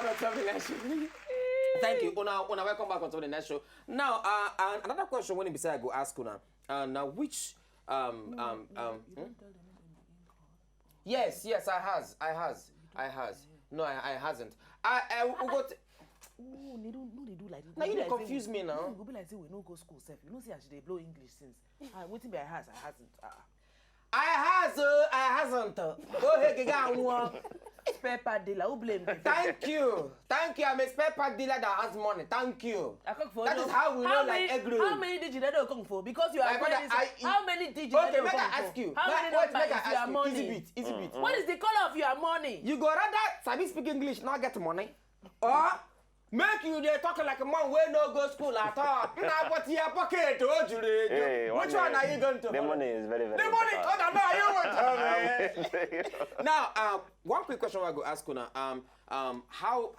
back on Top of the Night Show. Thank you. Una welcome back on Top of the Night Show. Now, another question when I go ask Una. Now, which Yes, I has. No, I hasn't. We got. Oh, they do like this. Now you confuse me now. Go be like say we no go school self. You know say they blow English since. Waiting be I hasn't. I hasn't. Go ahead, get Spare part dealer, who blame me? Thank you. I'm a spare part dealer that has money. Thank you. That is how we know like egg roll. How many did you not come for? Because you are how many did you okay, make I ask you. How many numbers is your money? Easy beat. What is the color of your money? You go rather sabi speak English, not get money. Or make you there talking like a man where no go school at all. Now what your pocket told you. Which one are you going to? The money is very, very the money. Oh no, you want Now, one quick question I go ask you now. How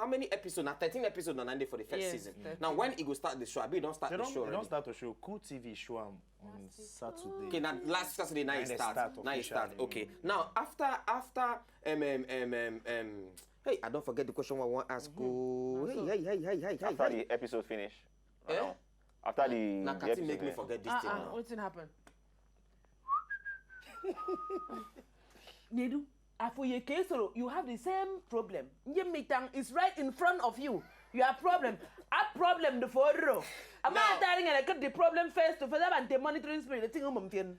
many episodes? Now 13 episodes on Monday for the first season. 13. Now when it go start the show? I be don't start the show. They don't start the show. Cool TV show on Saturday. Okay, now last Saturday night start. Now it start. Okay. Now after hey, I don't forget the question I want to ask you. Hey. After the episode finish. Yeah. After the now Katim make me forget this thing now. What's happen? Nedu, after your case, you have the same problem. Yemmitang is right in front of you. You have problem. A problem the photo. I'm not telling you I got the problem face to face and the monitoring spirit. The thing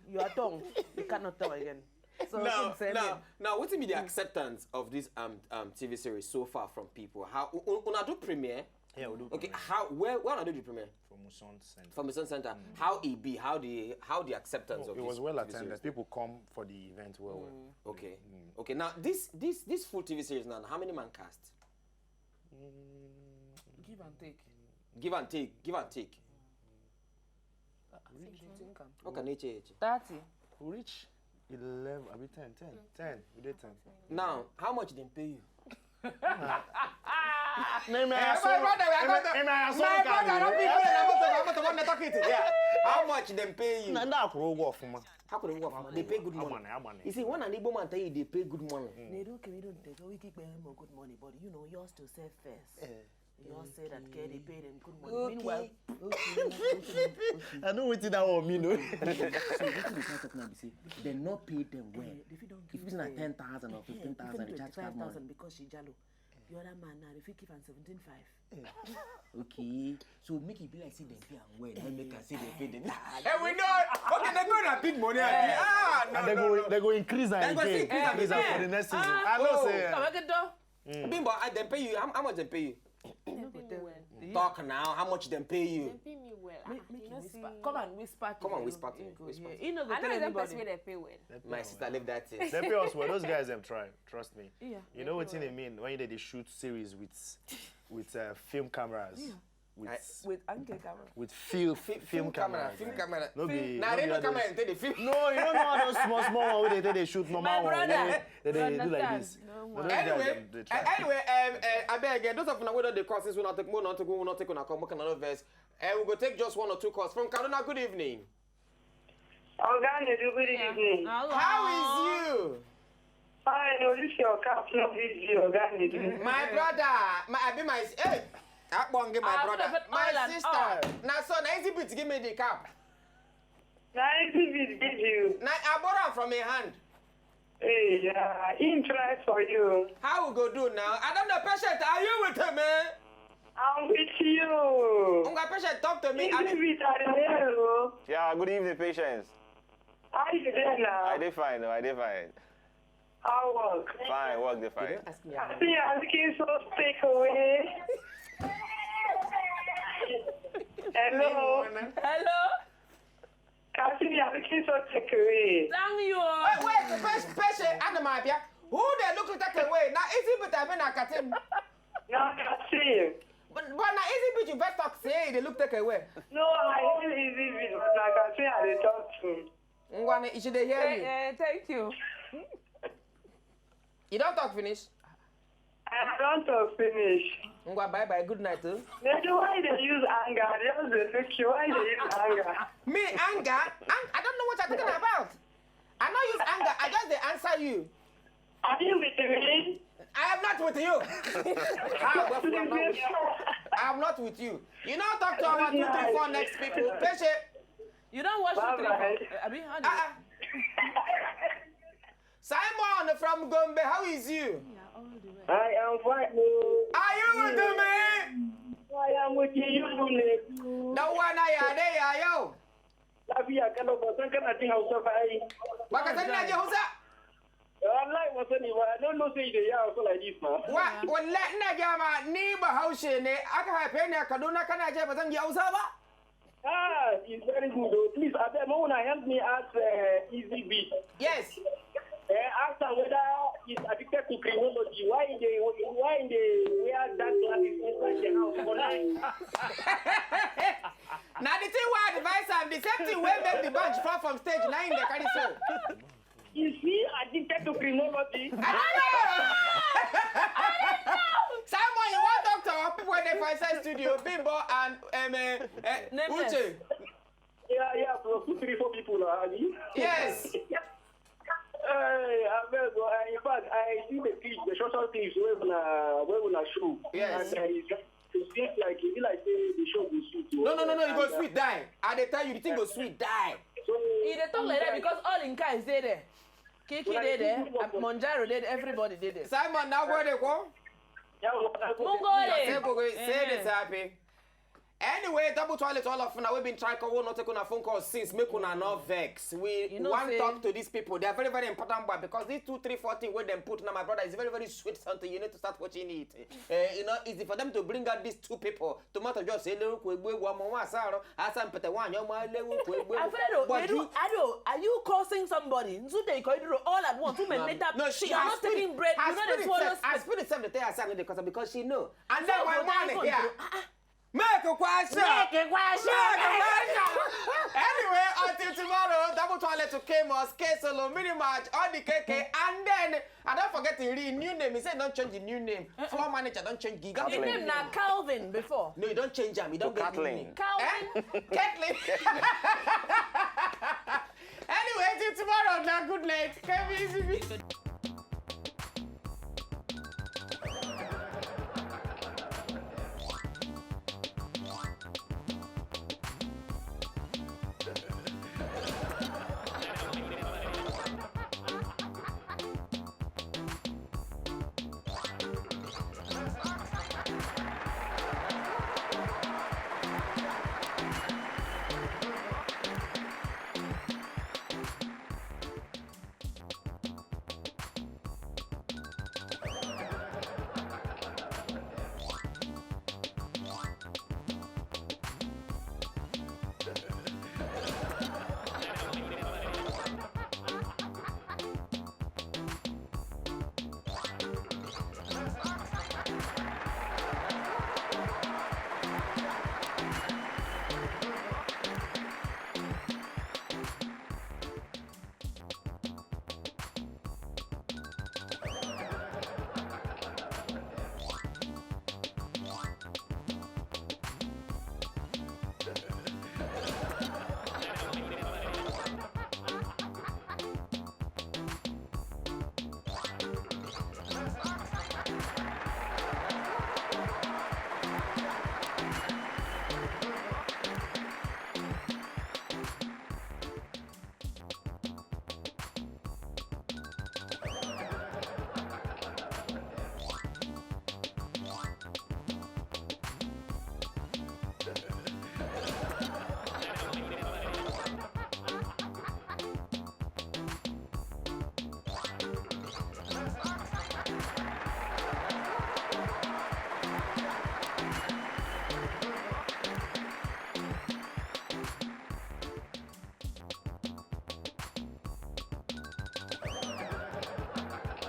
you are tongue. You cannot tell again. So now, what's the acceptance of this TV series so far from people? How una do premiere? Yeah, we do. Okay, where I do the premiere? From Muson Center. How it be? How the acceptance of it this? It was well attended. Series? People come for the event well. Okay. Okay. Now this full TV series now. How many man cast? Give and take. Give and take. Okay, 30. We reach 11. I mean 10. We did 10. Now, how much they pay you? How much they pay you? How could they work? They pay good money. You see, one and Igbo man tell you they pay good money. They don't take. We keep paying more good money, but you know yours to save first. Yours say that they pay them good money. Meanwhile, I know what that all mean. So what you can't talk now, see, they not pay them well. If it's not 10,000 or 15,000, they charge 5,000 because she jalo. The other man now, if you give him 17,500. Okay, so make it be like say they pay well. Then make us say they pay them. And we know. Okay, they pay that big money. They go increase and increase for the next season. I know say. Bimbo, they pay you. How much they pay you? Talk now. How much they pay you? They pay me well. Come and whisper. You know, I know the person they pay well. My sister live that thing. They pay us well. Those guys them try. Trust me. Yeah. You know what they mean when they shoot series with film cameras. Yeah. With angle camera. With film camera. Film camera. No be. Now they no camera and take the film. No, you don't know how those small one where they shoot normal one. They do like this. Anyway, I beg again. Those of you whether the courses will not take more, not to go, not take on a come another verse. And we'll go take just one or two calls from Kaduna. Good evening. Good evening. How is you? Fine. This is your captain. My brother, hey. Ogbonge, my brother, my sister. Now, so IzyBeatz give me the cap. IzyBeatz give you. Now, I borrow from your hand. Hey, interest for you. How we go do now? I don't know, patient. Are you with him, man? I'm with you. Unga patient, talk to me. IzyBeatz, I don't. Yeah, good evening, patience. How you doing now? I did fine. How work? Fine, work the fine. I see you're looking so sick away. Hello. I see you're looking so sick away. Thank you. Wait, the first patient, Adamabia. Who they look like away? Now, IzyBeatz, I've been a Katim. No, I see. But now, IzyBeatz, you better talk, say they look like away. No, I hear IzyBeatz, but I can see how they talk to. You should hear you. Thank you. You don't talk finish? I don't talk finish. Bye-bye, good night, too. Nedu, why they use anger? They just look you. Why they use anger? Me, anger? I don't know what you're talking about. I don't use anger. I just they answer you. Are you with me? I am not with you. I am not with you. You know, talk to our 234 next people. Patient. You don't watch 234. Abi, how do you? Simon from Gombe, how is you? I am fine. Are you with me? I am with you. The one I am there, yo. Labia kana bosan kana tin Hausa fa ai. Baka san na je Hausa? Wallahi wasan ni ba. I don't know say they are so like this man. Wallahi ina ga ma ni Bahaushe ne aka haife ni a Kaduna kana je ba zan ji Hausa ba? Ah, it's very good. Please, I beg you to help me ask IzyBeatz. Yes. Ask her whether he's addicted to criminology. Why in the wear that glasses inside the house for night? Now the thing why advice am the same thing wey make the bunch fall from stage 9 they carry so. Is he addicted to criminology? I don't know. Simon, you want to talk to our people in the Fireside Studio, Bimbo and Uche? Yeah, Plus234 people are. Yes. In fact, I see the social clips where we show. Yes. And it seems like the show goes sweet. No, it goes sweet die. I tell you, the thing goes sweet die. He they talk like that because all in car is there. Kiki did there, Monjaro did, everybody did it. Simon, now where they go? Say this happy. Anyway, double toilet all of now. We've been trying to not take on a phone call since make una no vex. We want to talk to these people. They are very, very important, but because these 2, 3, 4 things where them put now, my brother, is very, very sweet something. You need to start watching it. Easy for them to bring out these two people. Tomato just say no, are you causing somebody? All at once. No, she are not taking bread. You know the swallow. I spit it the day because she know. And then my man here. Make a question. Anyway, until tomorrow, double toilet to Kmos, K-Solo, Mini Match, all the KK, and then, I don't forget to read new name. He said don't change the new name. Floor manager, don't change Giga. His name now Calvin before. No, you don't change him. You don't get new name. Calvin. Kathleen. Anyway, till tomorrow, now good night. Come easy.